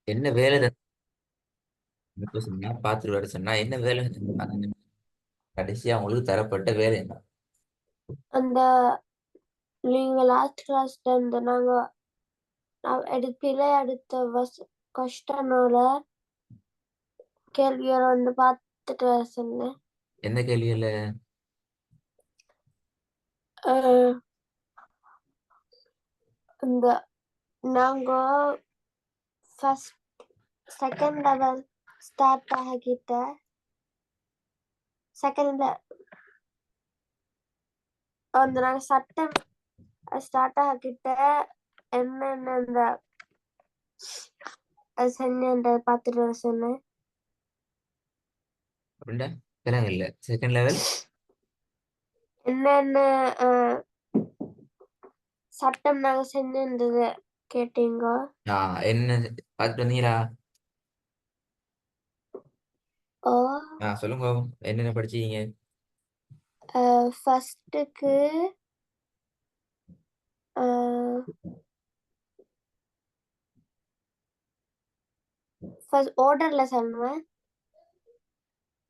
என்ன வேலை சொன்னா பார்த்துட்டு வர சொன்னா என்ன வேலை தந்தாங்க? கடைசியா அவங்களுக்கு தரப்பட்ட வேலை என்ன? அந்த நீங்க லாஸ்ட் கிளாஸ்ல இருந்து நான் எடுப்பில அடுத்த கொஸ்டனோட கேள்வியோட வந்து பார்த்துட்டு வர சொன்னேன். என்ன கேள்வியில? அஹ், இந்த நாங்க ஃபர்ஸ்ட் செகண்ட் லெவல் ஸ்டார்ட் ஆகிட்ட செகண்ட் அந்த நாங்க சட்டம் ஸ்டார்ட் ஆகிட்ட என்னென்ன இந்த செஞ்ச பார்த்துட்டு வர சொன்னேன். அப்படின்னா விலங்கு இல்ல செகண்ட் லெவல். என்னென்ன அஹ், சட்டம் நாங்க செஞ்சிருந்தது கேட்டீங்க. என்ன பார்த்துட்டு வந்தீங்களா? ஓ. சொல்லுங்க பாப்போம். என்னென்ன படிச்சீங்க? ஃபர்ஸ்ட்டுக்கு ஃபர்ஸ்ட் ஆர்டர்ல சொல்லுவேன்.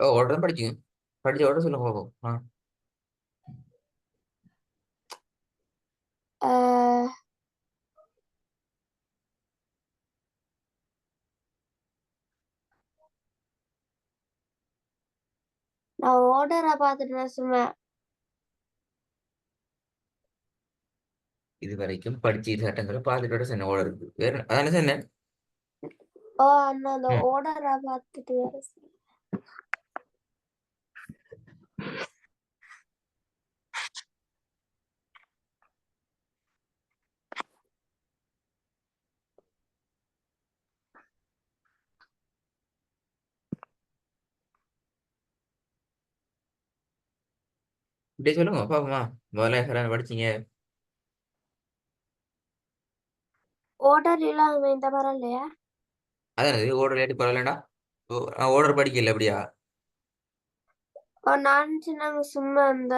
ஓட படிச்சீங்க. படிச்ச ஓட சொல்லுங்க பாப்போம். அஹ், நான் ஆர்டரை பார்த்துட்டு நான் சொன்னேன். இது வரைக்கும் படிச்சு சட்டங்களை பார்த்துட்டு சொன்ன ஓட இருக்கு வேற அதான சொன்னேன். ஓ அண்ணா அந்த ம். ஆர்டரை பார்த்துட்டு வர சொன்னேன். இப்படியே சொல்லுங்க பாப்போமா. முதல்ல படிச்சீங்க. ஆர்டர் இல்லாம இந்த மாதிரி இல்லையா? அதானது ஓர்டர் லேட்டு பரவாயில்லடா. ஓர்டர் படிக்கல அப்படியா? ஓ நான் நாங்க சும்மா அந்த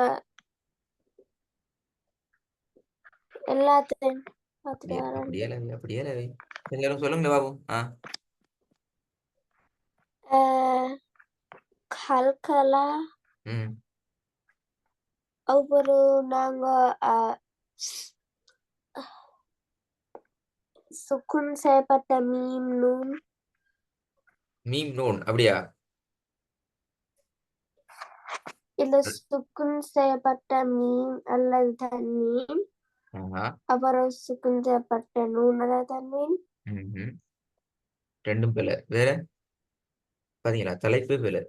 எல்லாத்தையும் பார்த்துட்டு அப்படியே வரேன். அப்படியே இல்லை அப்படியே இல்லை. எல்லாரும் சொல்லுங்க பாப்போம். கல்கலா ம். ஒவ்வொரு நாங்க அஹ், சுக்குன் செய்யப்பட்ட மீன் நூன் மீம் நோன் அப்படியா? இல்ல சுக்குன் செய்யப்பட்ட மீன் அல்லது தண்ணீர். ஆஹா. அப்புறம் சுக்குன் செய்யப்பட்ட நூன் அல்லது தண்ணீர். ம். ரெண்டும் பிள்ளை வேற. பாத்தீங்களா தலைப்பு பிள்ளை.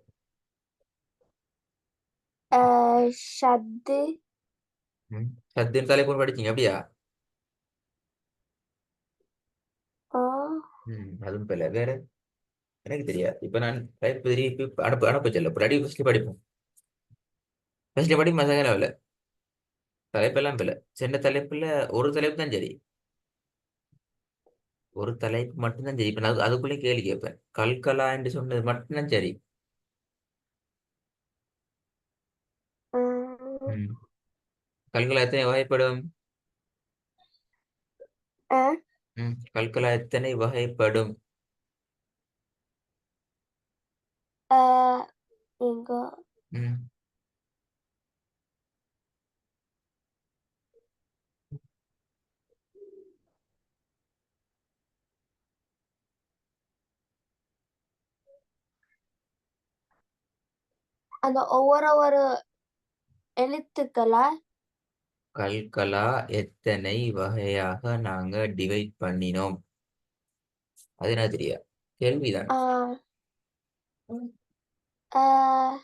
ஷத்து. சத்தியம் தலைப்பு படிச்சீங்க அப்படியா? ஓ. அதுவும் பிள்ளை வேற. எனக்கு தெரியாது. இப்ப நான் தலைப்பு திருப்பி அனுப்ப சொல்ல அடி ஃபர்ஸ்ட் படிப்போம். ஃபர்ஸ்ட் படி மசங்க இல்லை. தலைப்பெல்லாம் பிள்ளை. சின்ன தலைப்புல ஒரு தலைப்பு தான் சரி. ஒரு தலைப்பு மட்டும்தான் சரி. இப்ப நான் அதுக்குள்ளே கேள்வி கேட்பேன். கல்கலா என்று சொன்னது மட்டும்தான் சரி. உம், ம். கல்கலா எத்தனை வகைப்படும்? அஹ், கல்கலா எத்தனை வகைப்படும்? அஹ், இங்க ம். அந்த ஒவ்வொரு எழுத்துக்களா கல்கலா எத்தனை வகையாக நாங்க டிவைட் பண்ணினோம்? அது என்ன தெரியா? கேள்விதான். அஹ், அஹ்,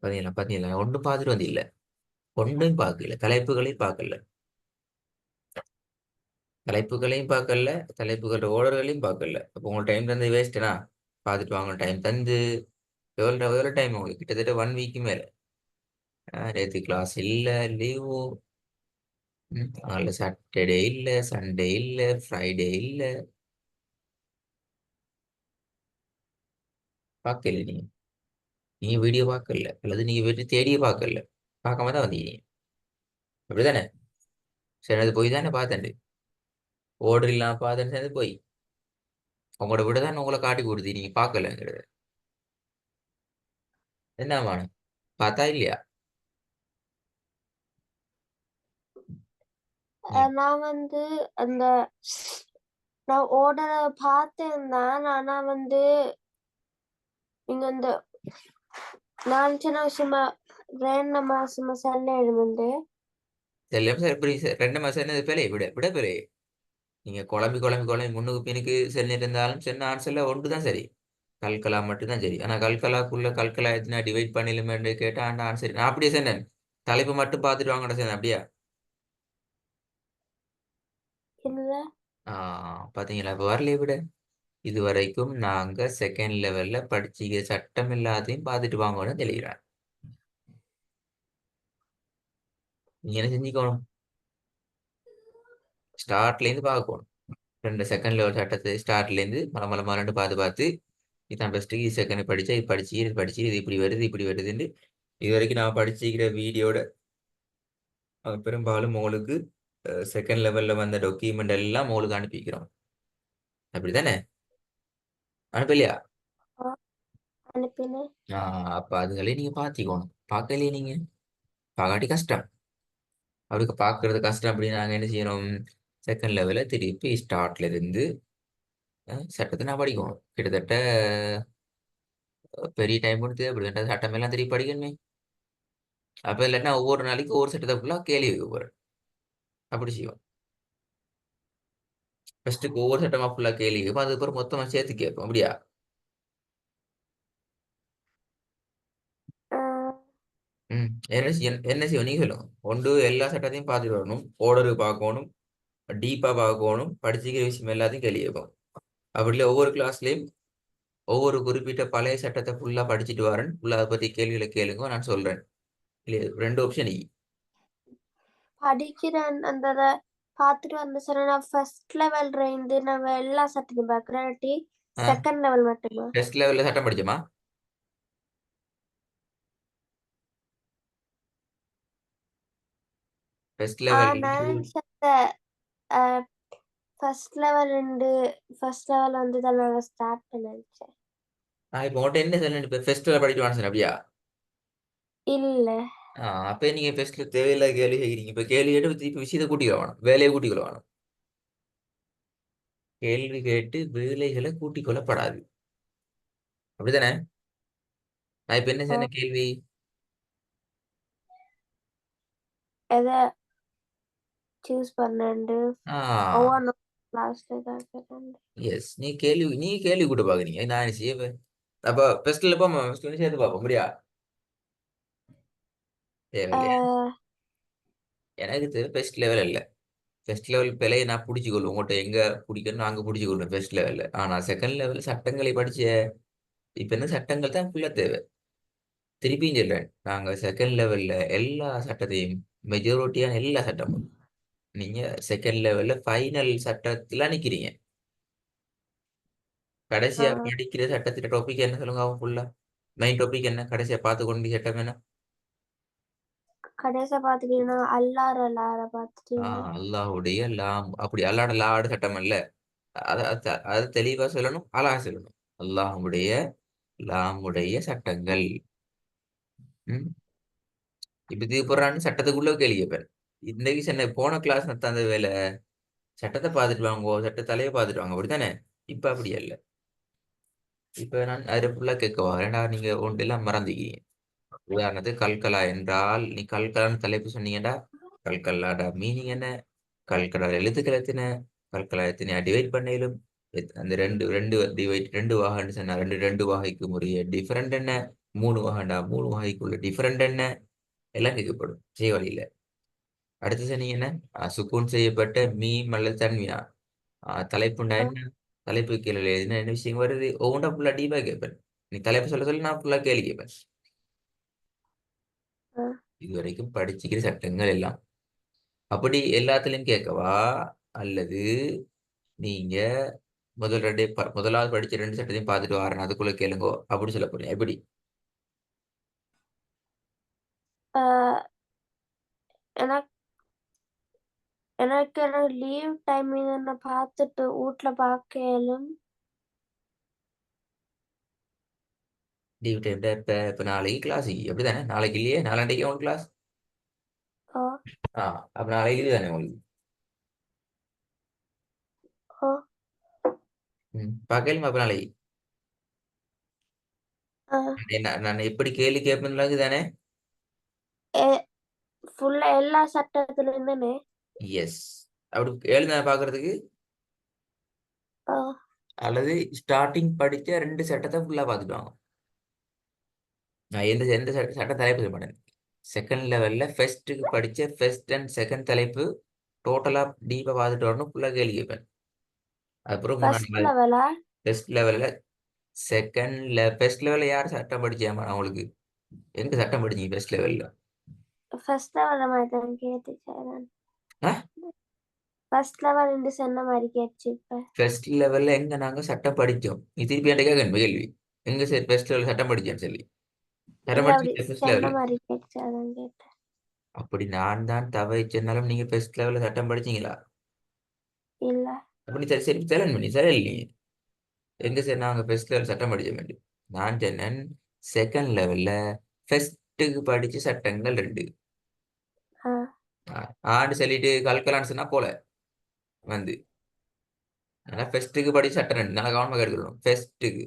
பாத்தீங்களா பாத்தீங்களா ஒன்றும் பார்த்துட்டு வந்து இல்ல. ஒன்றும் பார்க்கல. தலைப்புகளையும் பார்க்கல. தலைப்புகளையும் பார்க்கல. தலைப்புகளோட ஓர்டர்களையும் பார்க்கல. அப்போ உங்க டைம் தந்து வேஸ்ட்னா பார்த்துட்டு வாங்க. டைம் தந்து எவ்வளோ டைம் உங்களுக்கு கிட்டத்தட்ட 1 வீக் மேல. நேற்று கிளாஸ் இல்ல, லீவு. அதில் சாட்டர்டே இல்ல, சண்டே இல்ல, ஃப்ரைடே இல்ல. பார்க்கல நீங்க. நீங்க வீடியோ பார்க்கல அல்லது நீங்க வீட்டு தேடியே பார்க்கல, பார்க்காம தான் வந்தீங்க. அப்படிதானே? சரி, அது போய் தானே பார்த்தேன். ஓர்டர் இல்லாம பார்த்தேன்னு சேர்ந்து போய் உங்களோட விட தான் உங்களை காட்டி கொடுத்து நீங்க பார்க்கலங்கிறது என்னமான பார்த்தா இல்லையா? நீ நான் வந்து அந்த நான் ஆர்டரை பார்த்தேன் தான். ஆனா வந்து நீங்க இந்த நான் சின்ன சும்மா ரேண்டமா சும்மா செல்ல எழுந்து செல்லம் சார் எப்படி சார் 2 மாசம் என்னது பிழை விட விட பிழை. நீங்க குழம்பி முன்னுக்கு பின்னுக்கு சென்று இருந்தாலும் சென்ன ஆன்சர்ல ஒன்று தான் சரி. கல்கலா மட்டும்தான் சரி. ஆனா கல்கலாக்குள்ள கல்கலா எத்தனை டிவைட் பண்ணிலுமே கேட்டா அந்த ஆன்சர் நான் அப்படியே சொன்னேன். தலைப்பு மட்டும் பார்த்துட்டு வாங்கட சொன்னேன். அப்படியா? என்னது பாத்தீங்களா? இப்ப வரலையே விட. இது வரைக்கும் நாங்க செகண்ட் லெவல்ல படிச்சு சட்டம் எல்லாத்தையும் பார்த்துட்டு வாங்கன்னு தெளிகிறேன். நீங்க என்ன செஞ்சுக்கணும்? ஸ்டார்ட்ல இருந்து பார்க்கணும். 2 செகண்ட் லெவல் சட்டத்தை ஸ்டார்ட்ல இருந்து மலமலமாலன்னு பார்த்து பார்த்து இதான் பெஸ்ட், இது செகண்ட் படிச்சா இது படிச்சு இது படிச்சு இது இப்படி வருது இப்படி வருதுன்னு இது வரைக்கும் நான் படிச்சுக்கிற வீடியோட பெரும்பாலும் உங்களுக்கு செகண்ட் லெவல்ல வந்த டாக்குமெண்ட் எல்லாம் உங்களுக்கு அனுப்பிக்கிறோம். அப்படித்தானே? அனுப்பலையா? அனுப்பினேன். அப்ப அதுகளே நீங்க பாத்திக்கணும். பார்க்கலையே நீங்க பாக்காட்டி கஷ்டம். அவருக்கு பார்க்கறது கஷ்டம் அப்படின்னு நாங்க என்ன செய்யணும்? செகண்ட் லெவல்ல திருப்பி ஸ்டார்ட்ல இருந்து சட்டத்தை நான் படிக்கணும். கிட்டத்தட்ட பெரிய டைம் கொடுத்து அப்படி சட்டம் எல்லாம் திருப்பி படிக்கணுமே. அப்ப இல்லைன்னா ஒவ்வொரு நாளைக்கு ஒவ்வொரு சட்டத்தை ஃபுல்லா கேள்வி வைக்க போறேன். அப்படி செய்வோம். ஃபர்ஸ்ட்டுக்கு ஒவ்வொரு சட்டமா ஃபுல்லா கேள்வி கேட்போம். அதுக்கப்புறம் மொத்தமா சேர்த்து கேட்போம். அப்படியா? ம். என்ன செய்வோம் நீங்க சொல்லுங்க. ஒன்று எல்லா சட்டத்தையும் பார்த்துட்டு வரணும், ஓர்டரு பார்க்கணும், டீப்பா பார்க்கணும், படிச்சுக்கிற விஷயம் எல்லாத்தையும் கேள்வி கேட்போம். அப்படி இல்லை ஒவ்வொரு கிளாஸ்லயும் ஒவ்வொரு குறிப்பிட்ட பழைய சட்டத்தை ஃபுல்லா படிச்சுட்டு வரேன். ஃபுல்லா அதை பத்தி கேள்விகளை கேளுங்க, நான் சொல்றேன். இல்லையா? 2 ஆப்ஷன். படிக்கிறேன் அந்த பார்த்துட்டு வந்து சொன்னா நான் ஃபர்ஸ்ட் லெவல் இருந்து நாங்க எல்லா சட்டத்தையும் பார்க்குறேன். செகண்ட் லெவல் மட்டுமா? டெஸ்ட் லெவல்ல சட்டம் படிச்சோமா? டெஸ்ட் லெவல் நான் ஃபர்ஸ்ட் லெவல் இருந்து ஃபர்ஸ்ட் லெவல் வந்து தான் நாங்க ஸ்டார்ட் பண்ண நினைச்சேன். இப்போ உங்கள்கிட்ட என்ன சொன்னேன்? இப்போ ஃபெஸ்டிவல் படிச்சு வாங்க சொன்னேன். அப்படியா? இல்ல. அப்போ நீங்க ஃபெஸ்ட்ல தேவையில்லாத கேள்வி கேட்குறீங்க. இப்போ கேள்வி கேட்டு இப்போ விஷயத்தை கூட்டிக்க வேணும், வேலையை கூட்டிக்கொள்ள வேணும். கேள்வி கேட்டு வேலைகளை கூட்டிக் கொள்ளப்படாது. அப்படிதானே? நான் இப்ப என்ன சொன்ன கேள்வி? எதை சூஸ் பண்ணேன் ஆ ஒவ்வொன்றும் லாஸ்ட்ல தான் கேட்டேன். எஸ், நீ கேள்வி கூட்ட பாக்குறீங்க. நான் என்ன செய்வேன்? அப்ப ஃபெஸ்ட்ல போமா, ஃபெஸ்ட்ல சேர்த்து பார்ப்போம். முடியா? தேவையில்லையா? எனக்கு தேவை ஃபெஸ்ட் லெவல் இல்ல. ஃபர்ஸ்ட் லெவல் பிழையை நான் பிடிச்சிக்கொள்வேன். உங்கள்கிட்ட எங்க பிடிக்கணும் அங்க பிடிச்சிக்கொள்வேன் ஃபர்ஸ்ட் லெவல்ல. ஆனா செகண்ட் லெவல் சட்டங்களை படிச்ச இப்ப என்ன சட்டங்கள் தான் ஃபுல்லா தேவை. திருப்பியும் சொல்றேன், நாங்க செகண்ட் லெவல்ல எல்லா சட்டத்தையும் மெஜாரிட்டியான எல்லா சட்டமும் நீங்க செகண்ட் லெவல்ல ஃபைனல் சட்டத்துல நிக்கிறீங்க. கடைசியா படிக்கிற சட்டத்திட்ட டாபிக் என்ன சொல்லுங்க? அவன் ஃபுல்லா மெயின் டாபிக் என்ன? கடைசியா பார்த்து கொண்டு சட்டம் என்ன? கடைசியா பாத்துட்டீங்கன்னா அல்லார பாத்துட்டீங்கன்னா அல்லாஹ்வுடைய லாம். அப்படி அல்லாட லாட சட்டம் அல்ல. அது தெளிவா சொல்லணும், அழகா சொல்லணும். அல்லாஹ்வுடைய லாமுடைய சட்டங்கள். ம். இப்ப இது போறான்னு சட்டத்துக்குள்ள கேள்வி கேட்பேன். இன்னைக்கு சொன்ன போன கிளாஸ் தந்த வேலை சட்டத்தை பார்த்துட்டு வாங்கோ, சட்ட தலையை பார்த்துட்டு வாங்க. அப்படித்தானே? இப்ப அப்படி இல்ல. இப்ப நான் அதை ஃபுல்லா கேட்கவா? ஏன்னா நீங்க ஒன்று எல்லாம் மறந்துக்கிறீங்க. உதாரணத்துக்கு கல்கலா என்றால் நீ கல்கலான்னு தலைப்பு சொன்னீங்கடா, கல்கலாட மீனிங் என்ன? கல்கலா எழுத்துக்கள் எத்தனை? கல்கலா எத்தனை டிவைட் பண்ணையிலும் அந்த ரெண்டு ரெண்டு டிவைட் 2 வகைன்னு சொன்னா ரெண்டு வகைக்கு உரிய டிஃபரெண்ட் என்ன? 3 வகைண்டா 3 வகைக்குள்ள டிஃபரெண்ட் என்ன? எல்லாம் கேட்கப்படும் செய்ய வழியில. அடுத்து சொன்னீங்க என்ன? சுக்கூன் செய்யப்பட்ட மீம் அல்லது தன்வினா. தலைப்புண்டா என்ன? தலைப்பு கீழே என்ன விஷயம் வருது? ஒவ்வொன்றா ஃபுல்லா டீப்பா கேட்பேன். நீ தலைப்பு சொல்ல சொல்ல நான் ஃபுல்லா கேள்வி கேட்பேன். இது வரைக்கும் படிச்சுக்கிற சட்டங்கள் எல்லாம் அப்படி எல்லாத்துலயும் கேட்கவா? அல்லது நீங்க முதலாவது படிச்ச 2 சட்டத்தையும் பார்த்துட்டு வரேன் அதுக்குள்ள கேளுங்கோ அப்படி சொல்ல போறீங்க? எப்படி? ஆஹ் எனக்கு எனக்கு லீவ் டைம் நான் பார்த்துட்டு வீட்ல பார்க்கலும். லீவ் டைம் இப்போ நாளைக்கு கிளாஸ் அப்படிதானே? நாளைக்கு இல்லையே, நாளாண்டைக்கு உங்களுக்கு கிளாஸ். ஓ ஆ, அப்போ நாளைக்கு லீவ் தானே உங்களுக்கு? ஓ பார்க்கலுமா அப்போ நாளைக்கு? நான் எப்படி கேள்வி கேட்பேன் தானே? ஃபுல்லா எல்லா சட்டத்துல இருந்துன்னு. எஸ். அப்படி எழுத பார்க்கறதுக்கு ஓ அல்லது ஸ்டார்டிங் படிச்ச 2 சட்டத்தை ஃபுல்லா பார்த்துட்டு வாங்க. நான் எந்த எந்த சட்ட தலைப்பு சொல்ல மாட்டேன். செகண்ட் லெவல்ல ஃபர்ஸ்ட்டுக்கு படிச்ச ஃபர்ஸ்ட் அண்ட் செகண்ட் தலைப்பு டோட்டலா டீப்பா பார்த்துட்டு வரணும். ஃபுல்லா கேள்வி கேட்பேன். அப்புறம் மூணாம் ஃபர்ஸ்ட் நாள் லெவலா? ஃபர்ஸ்ட் லெவல்ல ஃபர்ஸ்ட் லெவல்ல யார் சட்டம் படிச்சாமா அவங்களுக்கு? எங்க சட்டம் படிச்சீங்க ஃபர்ஸ்ட் லெவல்ல? ஃபர்ஸ்ட் லெவல் மாதிரி தான் கேட்டுச்சேன். ஆ, ஃபர்ஸ்ட் லெவல் என்று சொன்ன மாதிரி கேட்டுச்சு இப்ப. ஃபர்ஸ்ட் லெவல்ல எங்க நாங்க சட்டம் படிச்சோம்? நீ திருப்பி என்கிட்ட கேட்கணும் கேள்வி. எங்க சார் ஃபர்ஸ்ட் லெவல் சட்டம் படிச்சேன்னு சொல்லி சட்டம் இல்ல அப்படி படிச்சு ஃபர்ஸ்ட் சொன்ன லெவல்ல. மாதிரி கேட்டுச்சு, அதான் கேட்டேன். அப்படி நான் தான் தவிர்ச்சனாலும் நீங்க ஃபர்ஸ்ட் லெவல்ல சட்டம் படிச்சீங்களா? இல்ல. அப்படி சரி சரி சேலஞ்ச் பண்ணி சரி இல்லைங்க. எங்க சார் நாங்க ஃபர்ஸ்ட் லெவல் சட்டம் படிச்ச வேண்டிய நான் சொன்னேன். செகண்ட் லெவல்ல ஃபர்ஸ்ட்டுக்கு படிச்ச சட்டங்கள் 2. ஆ ஆண்டு சொல்லிட்டு கல்கலான்னு சொன்னா போல வந்து ஆனா ஃபர்ஸ்ட்டுக்கு படிச்ச சட்டம் 2 நல்லா கவனமாக எடுக்கணும். ஃபர்ஸ்ட்டுக்கு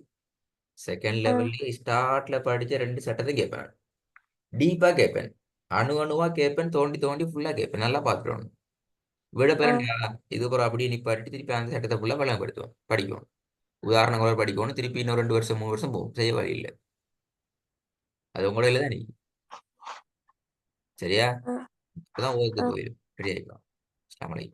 செகண்ட் ஆ லெவல்ல ஸ்டார்ட்ல படிச்ச 2 சட்டத்தை கேட்பேன். டீப்பா கேட்பேன். அணு அணுவா கேட்பேன். தோண்டி தோண்டி ஃபுல்லா கேட்பேன். நல்லா பார்த்துடணும். விட ஆ பெரும் இது ஒரு அப்படியே நிப்பாட்டி திருப்பி அந்த சட்டத்தை ஃபுல்லா விளங்கப்படுத்துவோம் படிக்கும். உதாரணங்களோட படிக்கணும். திருப்பி இன்னும் 2 வருஷம் 3 வருஷம் போகும். செய்ய வழி இல்லை. அது உங்களோட இல்லை தான் நீ. சரியா? ஆ இப்பதான் ஓகே ஆ போயிடும். ரெடி ஆயிக்கலாம். அஸ்ஸலாமு அலைக்கும்.